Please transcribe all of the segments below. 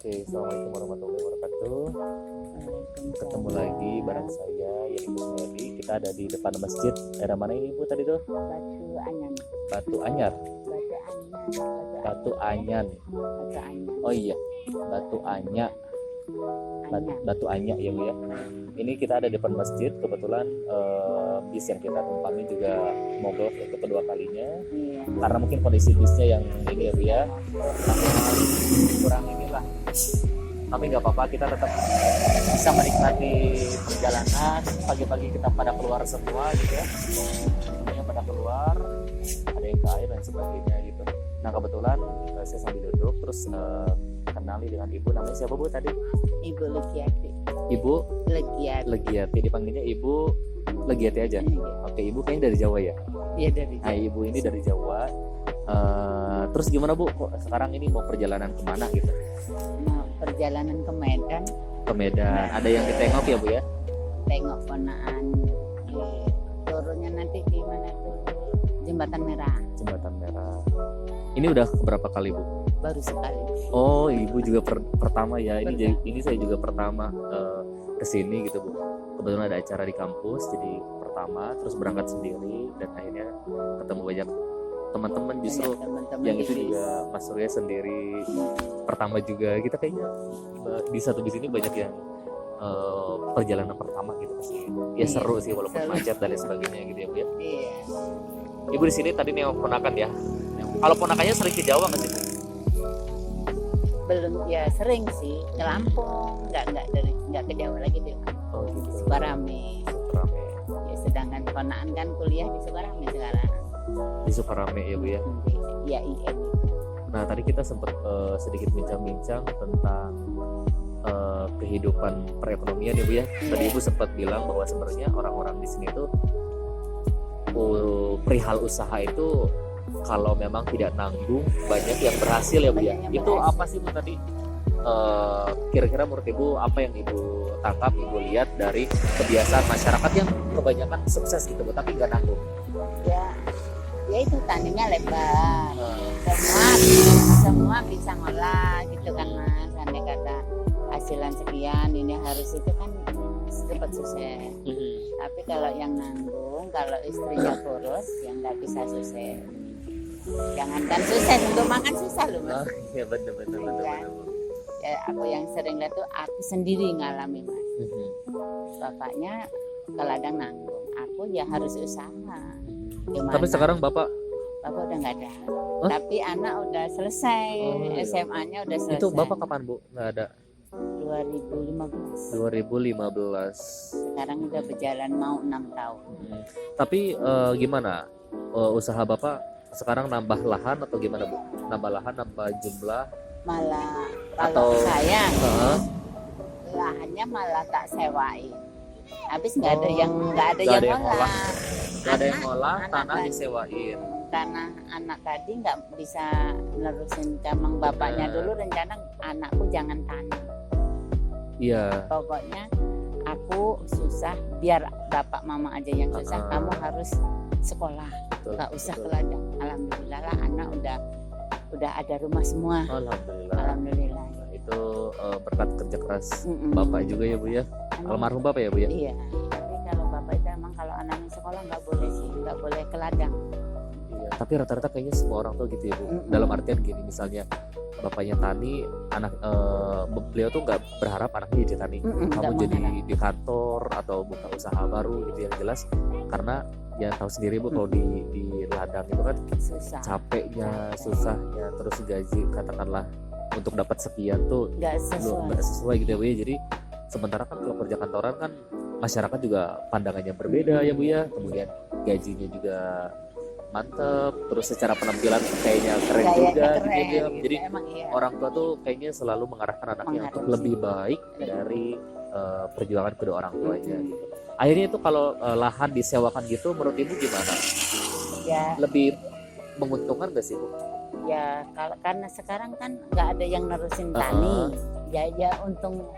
Oke, assalamualaikum warahmatullahi wabarakatuh. Ketemu lagi bareng saya Ibu Suryadi. Kita ada di depan masjid. Daerah mana ini Bu tadi tuh? Batu Anyan. Batu Anyar. Batu Anyan. Batu Anyan. Batu Anyan. Oh iya, Batu Anya. Anyan. Batu Anya ya Bu ya. Ini kita ada di depan masjid. Kebetulan bis yang kita tumpangi juga mogok untuk kedua kalinya. Iya. Karena mungkin kondisi bisnya yang ini ya Bu ya, kurang inilah. Tapi nggak apa-apa, kita tetap bisa menikmati perjalanan. Pagi-pagi kita pada keluar semua gitu ya, semuanya pada keluar, ada yang ke air dan sebagainya gitu. Nah kebetulan saya sambil duduk terus kenali dengan ibu. Namanya siapa Bu tadi? Ibu Legiati. Ibu Legiati. Legiati, dipanggilnya Ibu Legiati aja. Iya. Oke, Ibu kayaknya dari Jawa ya. Iya dari Nah, Ibu ini dari Jawa. Terus gimana Bu? Kok sekarang ini mau perjalanan kemana gitu? Mau perjalanan ke Medan, Ke Medan. Ada yang ditengok ya Bu ya? tengok ponaan. Turunnya nanti di mana tuh? Jembatan Merah. Jembatan Merah. Ini udah berapa kali Bu? Baru sekali. Oh, Ibu juga pertama ya. Ini saya juga pertama kesini gitu Bu. Kebetulan ada acara di kampus, jadi pertama terus berangkat sendiri dan akhirnya ketemu banyak teman-teman justru. Teman-teman Yang itu di juga Mas Surya sendiri pertama juga. Kita kayaknya di satu bis ini banyak yang perjalanan pertama gitu pasti. Ya seru sih walaupun Seru. macet dan lain sebagainya gitu ya Bu ya. Iya. Ibu di sini tadi nengok ponakan ya. Kalau ponakannya sering ke Jawa nggak sih Bu? Belum, ya sering sih ke Lampung, nggak ke Jawa lagi deh. Oh gitu. Sukarame. Rame. Ya, sedangkan ponaan kan kuliah di Sukarame sekarang. Di Sukarame ya Bu ya. Ya IN. Nah tadi kita sempat sedikit bincang-bincang tentang kehidupan perekonomian ya Bu ya. Tadi Ibu sempat bilang bahwa sebenarnya orang-orang di sini tuh perihal usaha itu kalau memang tidak nanggung banyak yang berhasil ya Bu ya. Banyak yang Itu berhasil. apa sih Bu tadi? Kira-kira menurut Ibu apa yang Ibu tangkap, Ibu lihat dari kebiasaan masyarakat yang kebanyakan sukses gitu Bu, tapi nggak nanggung? Ya itu taninya lebar. Semua bisa ngolah gitu kan Mas. Andai kata hasilan sekian ini harus itu kan cepat sukses. Tapi kalau yang nanggung, kalau istrinya kurus, yang nggak bisa sukses. Jangankan sukses, untuk makan susah loh Mas. Oh iya benar-benar. Ya, aku yang sering lihat tuh aku sendiri ngalami Mas. Bapaknya ke ladang nanggung, aku ya harus usaha. Gimana? Tapi sekarang Bapak Bapak udah nggak ada. Hah? Tapi anak udah selesai, Oh, iya. SMA-nya udah selesai. itu Bapak kapan Bu? Nggak ada. 2015. 2015. Sekarang udah berjalan mau 6 tahun. Tapi gimana usaha Bapak sekarang nambah lahan atau gimana Bu? Nambah lahan, nambah jumlah? Malah Atau- kalau saya Heeh. lahannya malah tak sewain. Habis nggak ada Oh, yang nggak ada yang ngolah. ngolah. Nggak ada yang Anak- ngolah, anak tanah tadi. disewain. Tanah anak tadi nggak bisa nerusin emang bapaknya Benar. dulu rencana anakku jangan tanam. Iya. Pokoknya aku susah biar bapak mama aja yang susah, kamu harus sekolah, Betul, nggak usah betul. ke ladang. Alhamdulillah lah anak udah ada rumah semua. Alhamdulillah. Alhamdulillah. Nah, itu berkat kerja keras Mm-mm. Bapak juga ya Bu ya. Emang- Almarhum Bapak ya Bu ya. Iya. Tapi kalau bapak itu emang kalau anaknya sekolah nggak boleh sih, nggak boleh ke ladang. Iya. Tapi rata-rata kayaknya semua orang tuh gitu ya Bu. Mm-mm. Dalam artian gini, misalnya bapaknya tani, anak beliau tuh nggak berharap anaknya jadi tani. Mm-mm, Kamu nggak jadi mengharap. di kantor atau buka usaha baru gitu yang jelas, karena ya tahu sendiri Bu kalau di ladang itu kan Susah. capeknya, susahnya, terus gaji katakanlah untuk dapat sekian tuh Nggak belum sesuai. sesuai gitu ya Bu ya. Jadi sementara kan kalau kerja kantoran kan masyarakat juga pandangannya berbeda ya Bu ya, kemudian gajinya juga mantep, terus secara penampilan kayaknya keren Kayaknya juga keren, gitu ya. gitu. Jadi Emang iya. orang tua tuh kayaknya selalu mengarahkan anaknya untuk Mengarahkan. lebih baik dari perjuangan kedua orang tuanya Mm-mm. gitu. Akhirnya itu kalau lahan disewakan gitu menurut Ibu gimana? Ya, Lebih menguntungkan gak sih Bu? ya kalau karena sekarang kan nggak ada yang nerusin tani. Ya untung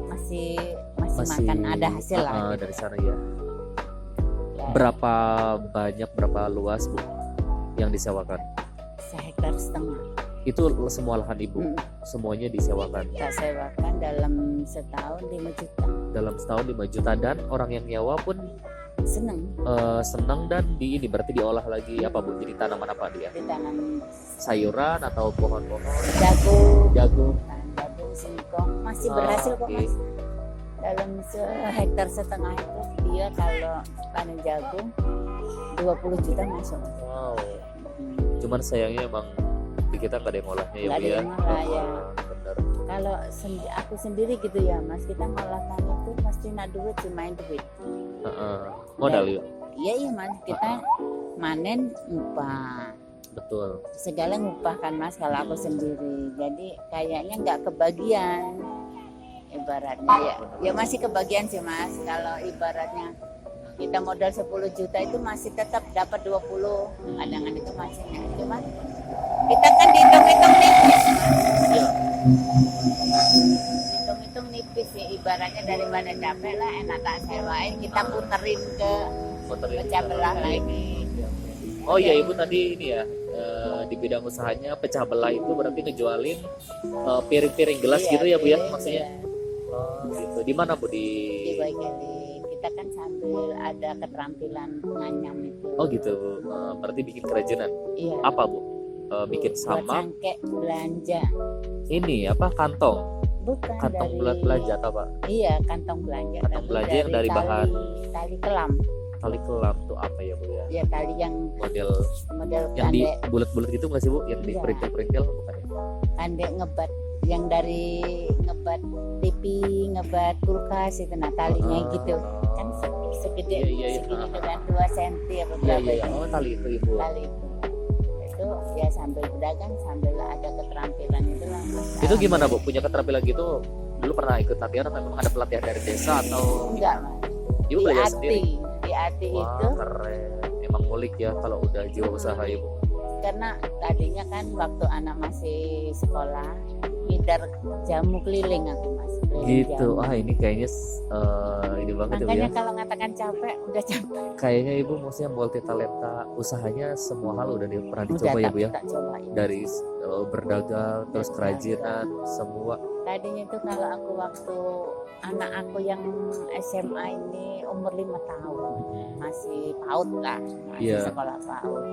masih makan ada hasil lah. dari sana ya. Ya, Berapa banyak, berapa luas Bu yang disewakan? 1,5 hektar. Itu semua lahan ibu, semuanya disewakan. Tak sewakan dalam setahun 5 juta. Dalam setahun 5 juta dan orang yang nyewa pun Seneng senang dan ini berarti diolah lagi apa bu? Jadi tanaman apa dia? ditanam Sayuran atau pohon-pohon? jagung, Jagung. jagung, singkong masih berhasil kok Oke. mas. Dalam sehektar setengah itu dia kalau panen jagung 20 juta masuk. Wow. Cuman sayangnya emang di kita nggak ada yang ngolahnya ya Nggak bu ada ya. yang ngolah, ya. Bener. Kalau aku sendiri gitu ya mas, kita ngolah tanah itu pasti nak duit sih main duit. Modal yuk. Iya mas, kita manen upah, Betul. segala ngupah kan mas kalau aku sendiri. Jadi kayaknya nggak kebagian ibaratnya ya masih kebagian sih mas. Kalau ibaratnya kita modal 10 juta itu masih tetap dapat 20, cadangan itu masih cuman kita kan dihitung-hitung nipis mas. Iya. Hitung-hitung nipis sih ibaratnya dari mana capek lah enak tak sewain kita puterin ke pecah belah lagi. Oh iya ibu tadi ini ya di bidang usahanya pecah belah itu berarti ngejualin piring-piring gelas Iya, gitu ya bu ya piring, maksudnya. iya. Oh gitu. Di mana bu Di Baikali kita kan sambil ada keterampilan nganyam itu. Oh gitu. Berarti bikin kerajinan. Iya. Apa bu? Bikin Buat sama cangkek belanja. ini apa kantong Bukan kantong dari bulat belanja atau apa? Iya, kantong belanja. Kantong Tapi belanja yang dari bahan tali kelam. tali kelam tuh apa ya bu ya? Ya tali yang Model model yang di kandek bulat-bulat gitu nggak sih bu? Yang di Iya. perintil-perintil bukan ya? kandek ngebat yang dari ngebat TV, ngebat kulkas itu nah talinya gitu. Kan segede Iya, iya, iya. segini dengan 2 cm apa Iya berapa iya. itu. Oh tali itu ibu. Tali itu ya sambil berdagang sambil ada keterampilan itu lah. Itu gimana bu? Punya keterampilan gitu? Dulu pernah ikut latihan atau memang ada pelatihan dari desa atau Enggak mas. ibu Di belajar ATI, sendiri? di ATI Wah itu keren. Emang ngulik ya kalau udah jiwa usaha ibu. karena tadinya kan waktu anak masih sekolah ngidar jamu keliling aku mas. Keliling Gitu. jamu. Ah ini kayaknya ini banget ya bu Makanya ya. kalau ngatakan capek udah capek. Kayaknya ibu maksudnya multi talenta usahanya semua hal udah pernah Udah dicoba ya bu ya. tak cobain. Dari berdagang terus kerajinan semua. Tadinya itu kalau aku waktu anak aku yang SMA ini umur 5 tahun masih PAUD lah, masih Iya. sekolah PAUD.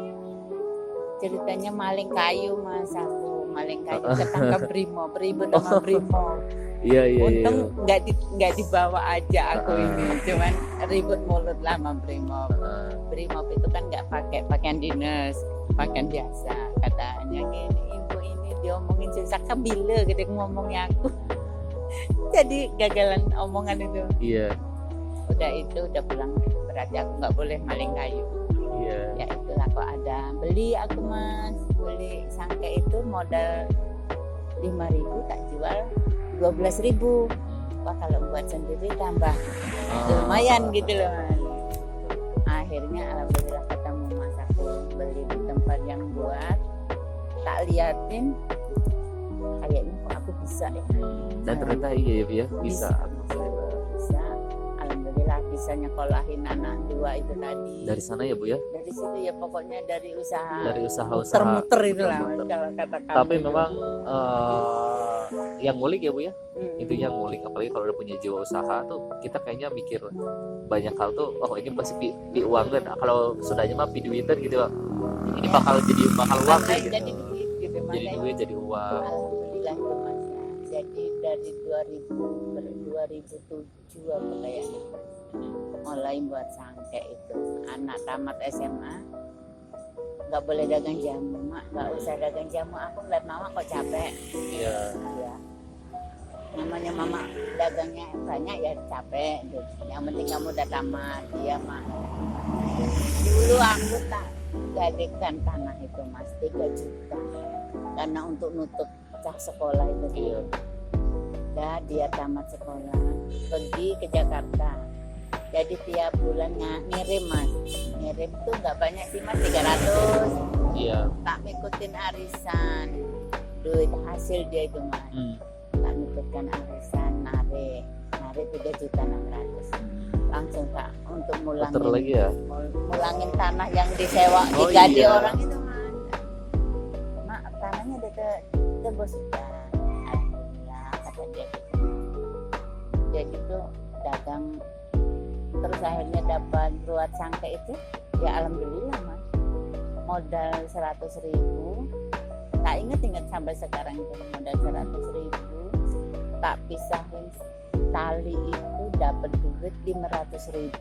Ceritanya maling kayu mas, aku maling kayu ketangkap Brimo, beribut sama Brimo. Iya iya iya. Untung nggak dibawa aja aku ini, cuman ribut mulut lah sama Brimo. Brimob itu kan nggak pakai pakaian dinas, pakaian biasa. Katanya gini, ibu ini diomongin susah kebila gitu ngomongnya aku. Jadi gagalan omongan itu. Iya Udah itu udah pulang berarti aku nggak boleh maling kayu. iya. Ya itulah kok ada beli aku mas, beli sangke itu modal 5.000 tak jual 12.000. Wah kalau buat sendiri tambah lumayan gitu loh mas. Akhirnya alhamdulillah ketemu mas aku beli di tempat yang buat, tak liatin kayaknya kok aku bisa ya. Dan ternyata iya ya Bu ya bisa. Bisa. Alhamdulillah bisa nyekolahin anak 2 itu tadi. Dari sana ya Bu ya. Dari situ ya pokoknya dari usaha. Dari usaha-usaha. Muter-muter itu lah Muter-muter. kalau kata kamu. Tapi memang yang ngulik ya Bu ya. Hmm. Itu yang ngulik, apalagi kalau udah punya jiwa usaha tuh kita kayaknya mikir banyak hal tuh, oh ini pasti pi uangan. Nah, kalau sudahnya mah pi duitan gitu Pak. Ini bakal uang Makanya gitu. jadi duit gitu Jadi makanya. duit, jadi uang. Alhamdulillah itu mas ya. Jadi dari 2007 apa kayaknya mulai buat sangke itu. Anak tamat SMA nggak boleh dagang jamu mak, nggak usah dagang jamu. Aku ngeliat mama kok capek. Iya. Ya. Namanya mama dagangnya banyak ya capek. Yang penting kamu udah tamat dia mah. Dulu aku tak gadekan tanah itu mas 3 juta karena untuk nutup cak sekolah itu. Iya. Dah dia tamat sekolah pergi ke Jakarta. Jadi tiap bulannya ngirim mas, ngirim tuh nggak banyak sih mas 300. Iya. Tak ngikutin arisan, duit hasil dia itu mas. Tak ngikutkan arisan, narik 3.600.000. Langsung tak untuk Puter mulangin, lagi ya. mulangin tanah yang disewa Oh, digade iya. orang itu mas. Mak tanahnya udah bos sudah alhamdulillah kata dia gitu. Dia gitu dagang terus akhirnya dapat buat sangke itu ya alhamdulillah mas, modal 100.000 tak ingat sampai sekarang itu modal 100.000 tak pisahin tali itu dapat duit 500.000.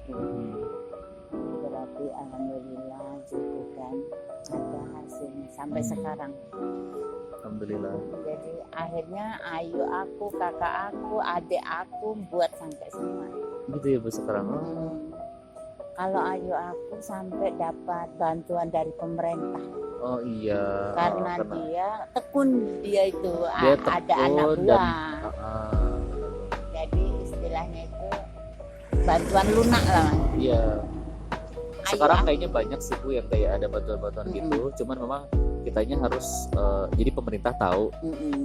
Berarti alhamdulillah gitu kan ada hasilnya sampai sekarang. Alhamdulillah. Jadi akhirnya ayu aku, kakak aku, adik aku buat sangke semua. Gitu ya Bu sekarang. Kalau ayu aku sampai dapat bantuan dari pemerintah. Oh iya. Karena dia tekun, dia itu Dia ada tekun anak dan- buah. Jadi istilahnya itu bantuan lunak lah mas. Iya. Ayu Sekarang aku- kayaknya banyak sih Bu yang kayak ada bantuan-bantuan gitu. Cuman memang kitanya harus jadi pemerintah tahu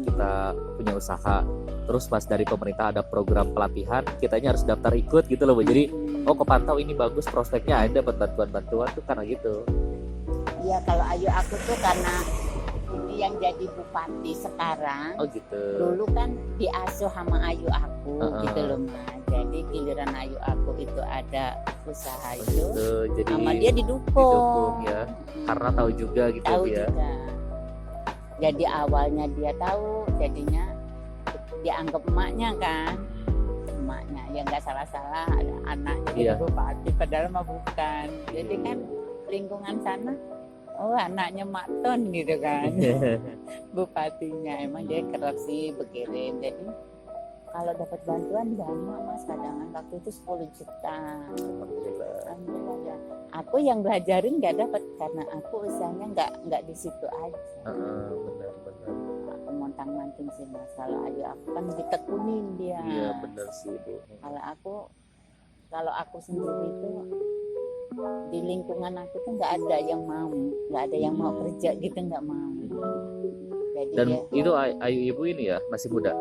kita punya usaha. Terus pas dari pemerintah ada program pelatihan, kitanya harus daftar ikut gitu loh Bu. Jadi oh kepantau ini bagus prospeknya ada buat bantuan-bantuan tuh karena gitu. Iya kalau ayu aku tuh karena ini yang jadi bupati sekarang. Oh gitu. Dulu kan diasuh sama ayu aku gitu loh mas. Jadi giliran ayu aku itu ada usaha itu Gitu. Jadi sama dia didukung. didukung ya. Karena tahu juga gitu Tahu ya. juga. Jadi awalnya dia tahu, jadinya dianggap emaknya kan, emaknya ya nggak salah-salah ada anak jadi Iya. bupati padahal mah bukan. Jadi kan lingkungan sana, oh anaknya Makton gitu kan, bupatinya emang dia kerap sih berkirim. Jadi kalau dapat bantuan banyak mas, kadang waktu itu 10 juta. Alhamdulillah. Alhamdulillah ya. Aku yang belajarin nggak dapat karena aku usahanya nggak di situ aja. Benar. Aku montang-manting sih mas. Kalau ayu aku kan ditekunin dia. Iya benar sih Bu. Kalau aku sendiri itu di lingkungan aku tuh nggak ada yang mau kerja gitu, nggak mau. Jadi Dan dia itu Ayu ibu ini ya masih muda.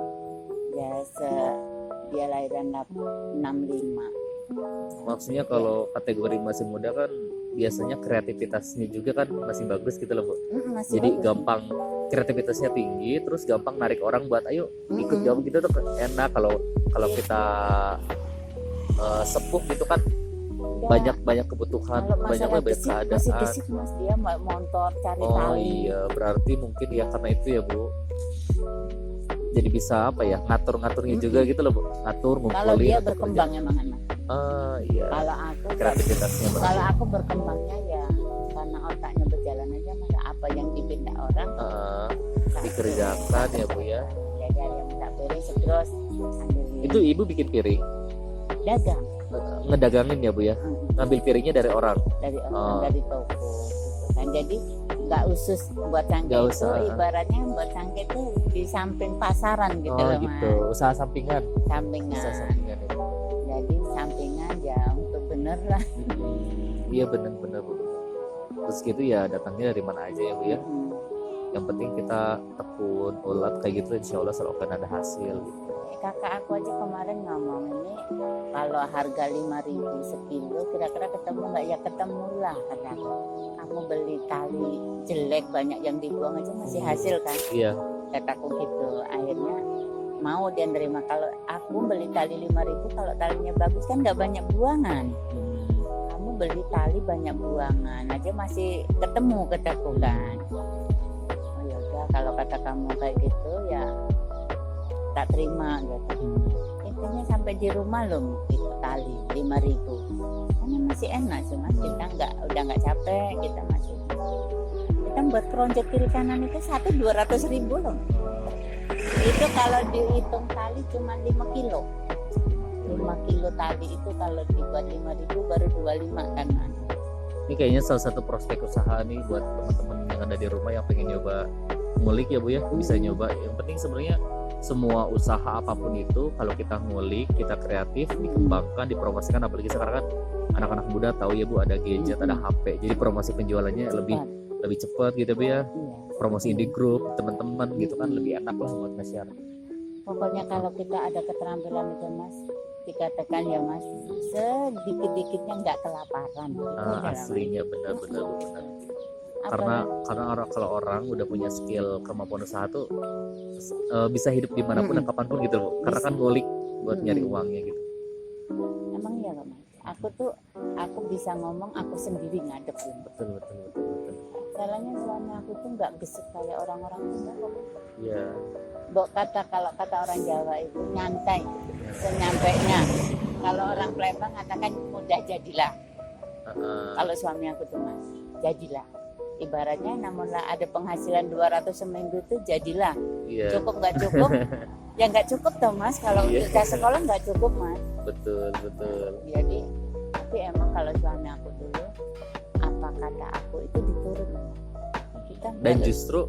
ya dia lahiran 65. Maksudnya kalau kategori masih muda kan biasanya kreativitasnya juga kan masih bagus gitu loh Bu. Masih Jadi bagus. gampang kreativitasnya tinggi, terus gampang narik orang buat ayo ikut gabung gitu tuh enak. Kalau kita sepuh gitu kan Ya, banyak kebutuhan, kalau banyak masalah banyak gesit, masih keadaan. gesit mas, dia motor cari Oh tali. iya, berarti mungkin ya karena itu ya Bu. Jadi bisa apa ya ngatur-ngaturnya juga gitu loh Bu. Ngatur Kalau ngumpulin. dia atau berkembang emang anak. Iya. Kalau aku Kreativitasnya berarti. kalau aku berkembangnya ya karena otaknya berjalan aja mas. Apa yang dipindah orang satu. Dikerjakan ya Bu ya. Jadi ada yang minta piring terus ambilin. Itu ibu bikin piring, dagang ngedagangin ya Bu ya. Ngambil piringnya dari orang. dari orang dari toko gitu kan. Jadi nggak usus buat sangke Nggak itu usah. ibaratnya buat sangke itu di samping pasaran gitu Oh loh gitu, mas. usaha sampingan. Sampingan. Usaha sampingan ya. Jadi sampingan ya untuk bener lah. Iya benar-benar Bu. Terus gitu ya datangnya dari mana aja ya Bu ya. Yang penting kita tekun, ulat kayak gitu insya Allah selalu akan ada hasil gitu. Kakak aku aja kemarin ngomong ini kalau harga 5.000 sekilo kira-kira ketemu nggak, ya ketemu lah kata aku. Kamu beli tali jelek banyak yang dibuang aja masih hasil kan, Iya. kataku gitu. Akhirnya mau dia nerima. Kalau aku beli tali 5.000 kalau talinya bagus kan nggak banyak buangan. Kamu beli tali banyak buangan aja masih ketemu, kataku kan. Oh ya udah kalau kata kamu kayak gitu ya tak terima gitu. Intinya sampai di rumah loh itu tali 5.000 karena masih enak sih mas, kita udah nggak capek, kita buat keroncong kiri kanan itu satu 200.000 loh. Itu kalau dihitung tali cuma 5 kilo 5 kilo tali itu kalau dibuat 5.000 baru 25 kan mas. Ini kayaknya salah satu prospek usaha nih buat teman-teman yang ada di rumah yang pengen nyoba ngulik ya Bu ya, bisa nyoba. Yang penting sebenarnya semua usaha apapun itu kalau kita ngulik, kita kreatif, dikembangkan, dipromosikan, apalagi sekarang kan anak-anak muda tahu ya Bu ada gadget, ada HP. Jadi promosi penjualannya lebih cepat gitu Bu ya. Iya. Promosi di grup teman-teman gitu kan lebih enak lah buat nge-share. Pokoknya kalau kita ada keterampilan itu mas, dikatakan ya mas, sedikit-dikitnya nggak kelaparan. Itu aja lah, Mas. Aslinya benar-benar. karena kalau orang udah punya skill kemampuan usaha tuh bisa hidup dimanapun dan kapanpun gitu loh, karena kan ngulik buat nyari uangnya gitu. Emang iya kok Mas, aku bisa ngomong aku sendiri ngadepin. Betul. Salahnya suami aku tuh nggak gesek kayak orang-orang tuh nggak kok. Iya. Kalau kata orang Jawa itu nyantai senyampainya. Kalau orang Palembang katakan mudah jadilah. Kalau suami aku tuh Mas, jadilah. Ibaratnya namunlah ada penghasilan 200 seminggu tuh jadilah. Iya. Cukup nggak cukup? Ya nggak cukup toh Mas. Kalau untuk sekolah nggak cukup Mas. Betul. Jadi tapi emang kalau suami aku dulu apa kata aku itu diturut. Kita Dan justru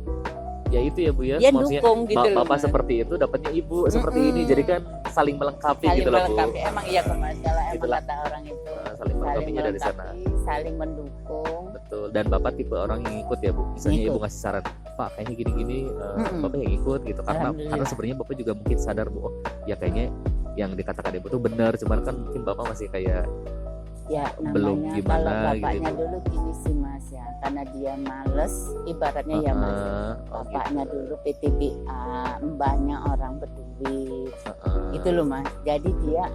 ya itu ya Bu ya, dia maksudnya dukung gitu loh, bapak Mas. seperti itu dapatnya ibu seperti ini, jadi kan saling melengkapi saling gitu loh Bu. melengkapi. Emang iya kok Mas, kalau emang Itulah. kata orang itu Saling melengkapinya dari sana. saling mendukung. Betul. Dan bapak tipe orang yang ikut ya Bu, misalnya Ikut. ibu ngasih saran, Pak kayaknya gini-gini, bapak yang ikut gitu, karena Alhamdulillah. sebenarnya bapak juga mungkin sadar Bu, oh ya kayaknya yang dikatakan ibu tuh benar, cuman kan mungkin bapak masih kayak Ya belum namanya gimana kalau bapaknya gitu. dulu gini sih Mas ya, karena dia males ibaratnya ya Mas. Oh, Bapaknya gitu. dulu PTBA, mbahnya orang berduit. Gitu loh Mas. Jadi dia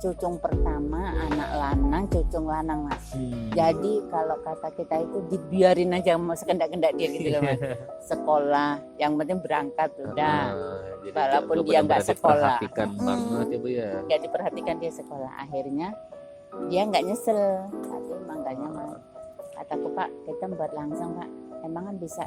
cucung pertama, anak lanang, cucung lanang Mas. Jadi kalau kata kita itu dibiarin aja mau sekendak-kendak dia gitu loh Mas. Sekolah, yang penting berangkat udah. Jadi Walaupun nggak dia nggak benar-benar sekolah. diperhatikan banget ya Bu ya. Nggak diperhatikan dia sekolah. Akhirnya dia nggak nyesel. Tapi makanya Mas, kataku Pak, kita buat langsung Pak. Emang kan bisa.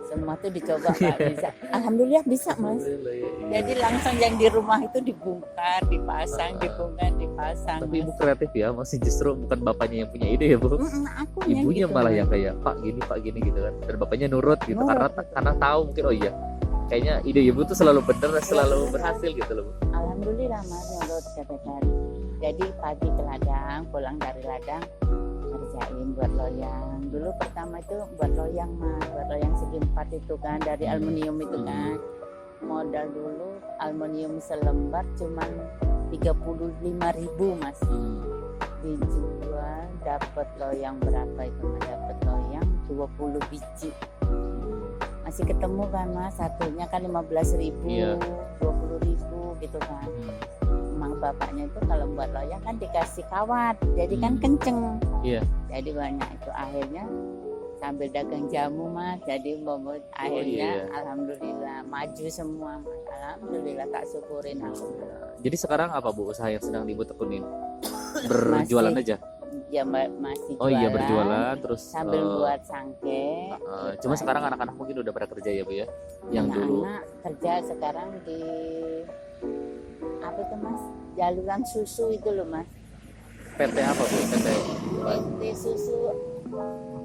Semua tuh dicoba Pak, bisa. Alhamdulillah bisa Mas. Alhamdulillah, ya. Jadi langsung yang di rumah itu dibongkar, dipasang, dibongkar, dipasang. Tapi ibu Mas. kreatif ya, masih justru bukan bapaknya yang punya ide ya Bu. Akunya Ibunya gitu, malah Mas. yang kayak Pak gini gitu kan, dan bapaknya nurut gitu, Nurut, karena tahu mungkin oh iya kayaknya ide ibu tuh selalu benar dan selalu berhasil gitu loh Bu. Alhamdulillah Mas, nurut setiap hari. Jadi pagi ke ladang, pulang dari ladang ngerjain buat loyang. Dulu pertama itu buat loyang Mas, buat loyang segi 4 itu kan dari aluminium itu kan. Modal dulu aluminium selembar cuman 35.000 Mas. Dijual dapat loyang berapa itu Mas? Dapat loyang 20 biji. Masih ketemu kan Mas, satunya kan 15.000, Iya. 20.000 gitu kan. Emang bapaknya itu kalau buat loyang kan dikasih kawat, jadi kan kenceng. Iya. Jadi banyak itu akhirnya sambil dagang jamu Mas. Jadi akhirnya iya. alhamdulillah maju semua Mas. Alhamdulillah tak syukurin aku. Jadi sekarang apa Bu usaha yang sedang ibu tekunin? Berjualan aja? Ya masih Oh iya berjualan terus sambil buat sangke. cuma sekarang anak-anak mungkin udah pada kerja ya Bu ya, yang dulu Anak-anak kerja sekarang di apa itu Mas, jaluran susu itu loh Mas. PT apa Bu? PT susu,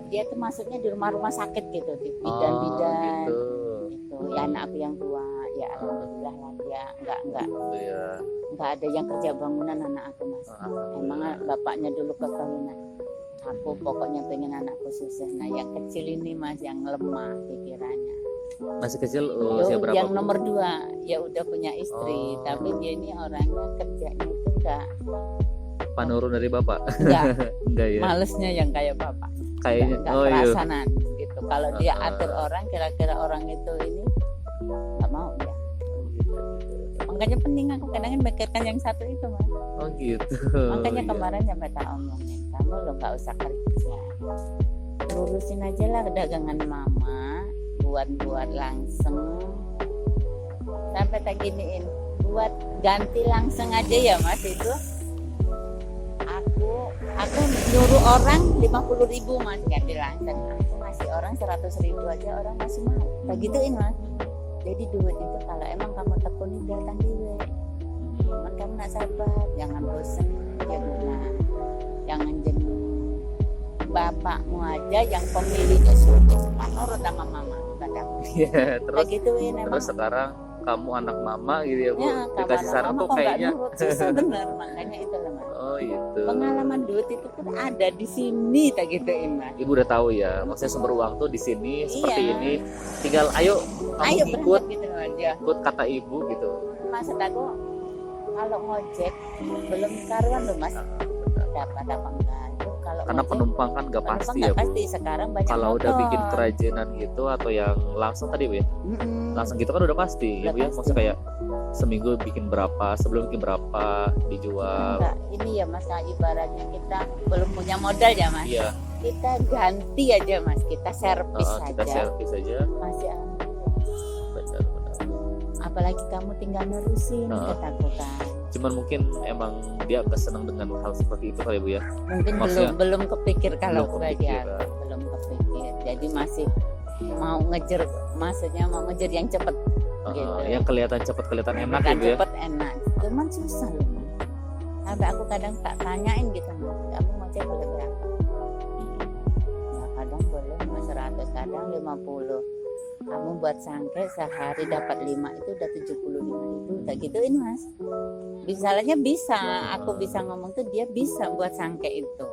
dia tuh masuknya di rumah-rumah sakit gitu, di bidan-bidan gitu. gitu. Ya anak aku yang tua ya alhamdulillah lah, dia nggak ada yang kerja bangunan anak aku Mas. Emang bapaknya dulu kekawinan. Aku pokoknya pengen anakku sukses. Nah yang kecil ini Mas yang lemah pikirannya. Masih kecil usia berapa Yang Bu? nomor 2 ya udah punya istri, tapi dia ini orangnya kerjanya itu enggak Panurun dari bapak? Enggak ya? malesnya yang kayak bapak. Kayaknya Enggak oh iya. perasaan gitu. Kalau dia atur orang, kira-kira orang itu ini nggak mau ya. Makanya penting aku kadang mikirkan yang satu itu Mas. Oh gitu. Makanya Iya. kemarin sampai tak omongin, kamu lo nggak usah kerja, lurusin aja lah dagangan mama, buat langsung, sampai tak giniin, buat ganti langsung aja ya Mas itu. Aku nyuruh orang 50.000 Mas ganti langsung, aku ngasih orang 100.000 aja orang masih mau, tak gituin Mas. Jadi duit itu kalau emang kamu tekuni datang duit. Cuman kamu nak sabar, jangan bosan, ya guna, jangan jenuh. Bapakmu aja yang pemiliknya suruh menurut sama mama, kataku. Iya, terus Gituin emang. terus sekarang kamu anak mama gitu ya Bu. Ya, Dikasih saran tuh kayaknya. susah bener, makanya itu lah Mas. Oh gitu. Pengalaman duit itu pun ada di sini, tak gituin Mas. Ibu udah tahu ya, maksudnya sumber uang tuh di sini seperti Iya. ini. Tinggal ayo kamu Ayo ikut berangkat gitu aja. ikut kata ibu gitu. Maksud aku kalau ngojek belum karuan loh Mas, dapat apa enggak itu Kalau Karena ngojek, penumpang kan nggak penumpang pasti nggak ya Bu. pasti sekarang banyak Kalau udah motor. bikin kerajinan gitu atau yang langsung tadi Bu ya, Mm-mm. langsung gitu kan udah pasti ya Udah Bu ya. pasti. Maksudnya kayak seminggu bikin berapa, sebelum bikin berapa dijual. Enggak, ini ya mas, ibaratnya kita belum punya modal ya mas, Iya, kita ganti aja mas, kita servis kita aja, servis aja. masih Benar. apalagi kamu tinggal nerusin kataku kan. Cuman mungkin emang dia nggak senang dengan hal seperti itu kali Bu ya. Mungkin Maksudnya, belum kepikir kalau belum bagian, kepikiran. belum kepikir, jadi masih mau ngejar, maksudnya mau ngejar yang cepet gitu. Yang kelihatan cepat, kelihatan enak Kan gitu ya. cepet enak, cuman susah loh mas. Sampai aku kadang tak tanyain gitu mas, kamu mau cek boleh berapa? Ya kadang boleh mas 100, kadang 50. Kamu buat sangke sehari dapat 5 itu udah 75.000, tak gituin mas. Misalnya bisa, aku bisa ngomong tuh dia bisa buat sangke itu.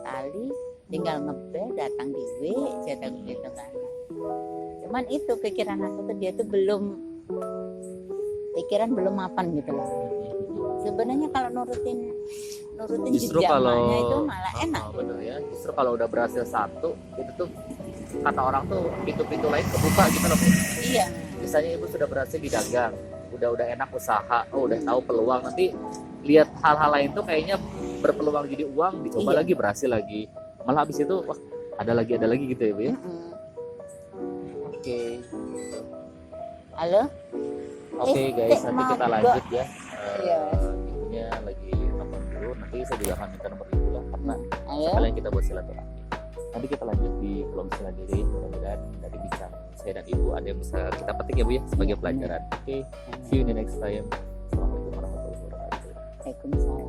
Kali tinggal ngebel datang di W, cetak gitu kan. Cuman itu pikiran aku tuh dia tuh pikiran belum mapan gitu loh. Sebenarnya kalau nurutin Justru jejak kalau emaknya itu malah enak. bener ya. Justru kalau udah berhasil satu, itu tuh kata orang tuh pintu-pintu lain kebuka gitu loh Bu. Iya. Misalnya ibu sudah berhasil di dagang, udah enak usaha, udah tahu peluang, nanti lihat hal-hal lain tuh kayaknya berpeluang jadi uang, dicoba Iya. lagi, berhasil lagi, malah habis itu wah ada lagi gitu ya Bu ya. Mm-mm. Oke. Halo? Oke guys, nanti kita maaf, lanjut ya. Iya. Ibunya lagi telepon dulu, nanti saya juga akan minta nomor ibu lah karena Ayo. sekalian kita buat silaturahmi. Nanti kita lanjut di vlog selanjutnya, mudah-mudahan dari bincang saya dan ibu ada yang bisa kita petik ya Bu ya sebagai Iya, pelajaran. Oke, see you in the next time. Assalamualaikum warahmatullahi wabarakatuh. Waalaikumsalam.